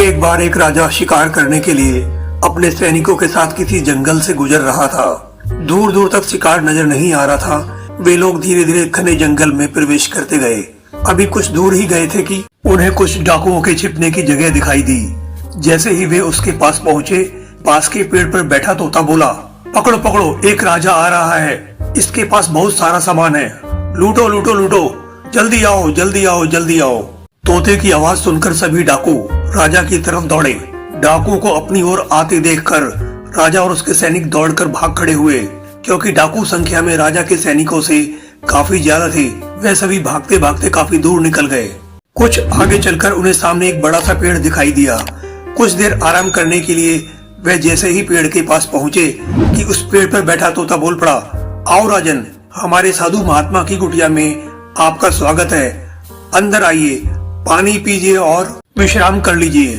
एक बार एक राजा शिकार करने के लिए अपने सैनिकों के साथ किसी जंगल से गुजर रहा था। दूर दूर तक शिकार नजर नहीं आ रहा था। वे लोग धीरे धीरे घने जंगल में प्रवेश करते गए। अभी कुछ दूर ही गए थे कि उन्हें कुछ डाकुओं के छिपने की जगह दिखाई दी। जैसे ही वे उसके पास पहुंचे, पास के पेड़ पर बैठा तोता बोला, पकड़ो पकड़ो, एक राजा आ रहा है। इसके पास बहुत सारा सामान है, लूटो लूटो लूटो, जल्दी आओ जल्दी आओ जल्दी आओ। तोते की आवाज सुनकर सभी डाकू राजा की तरफ दौड़े। डाकुओं को अपनी ओर आते देखकर राजा और उसके सैनिक दौड़कर भाग खड़े हुए, क्योंकि डाकू संख्या में राजा के सैनिकों से काफी ज्यादा थे। वे सभी भागते भागते काफी दूर निकल गए। कुछ आगे चलकर उन्हें सामने एक बड़ा सा पेड़ दिखाई दिया। कुछ देर आराम करने के लिए वे जैसे ही पेड़ के पास पहुंचे कि उस पेड़ पर बैठा तोता बोल पड़ा, आओ राजन, हमारे साधु महात्मा की कुटिया में आपका स्वागत है। अंदर आइए, पानी पीजिए और विश्राम कर लीजिए।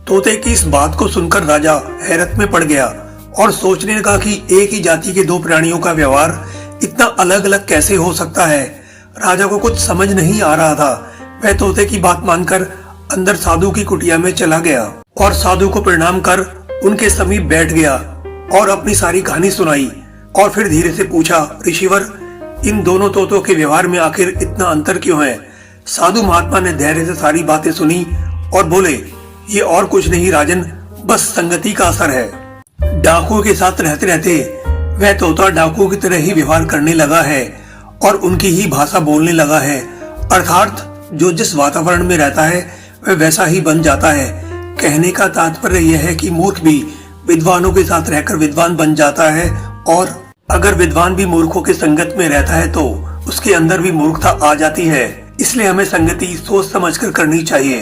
तोते की इस बात को सुनकर राजा हैरत में पड़ गया और सोचने लगा कि एक ही जाति के दो प्राणियों का व्यवहार इतना अलग अलग कैसे हो सकता है। राजा को कुछ समझ नहीं आ रहा था। वह तोते की बात मानकर अंदर साधु की कुटिया में चला गया और साधु को प्रणाम कर उनके समीप बैठ गया और अपनी सारी कहानी सुनाई। और फिर धीरे से पूछा, ऋषिवर, इन दोनों तोतों के व्यवहार में आखिर इतना अंतर क्यों है? साधु महात्मा ने धैर्य से सारी बातें सुनी और बोले, ये और कुछ नहीं राजन, बस संगति का असर है। डाकुओं के साथ रहते रहते वह तोता डाकुओं की तरह ही व्यवहार करने लगा है और उनकी ही भाषा बोलने लगा है। अर्थात जो जिस वातावरण में रहता है वह वैसा ही बन जाता है। कहने का तात्पर्य यह है कि मूर्ख भी विद्वानों के साथ रहकर विद्वान बन जाता है, और अगर विद्वान भी मूर्खों के संगत में रहता है तो उसके अंदर भी मूर्खता आ जाती है। इसलिए हमें संगति सोच समझकर करनी चाहिए।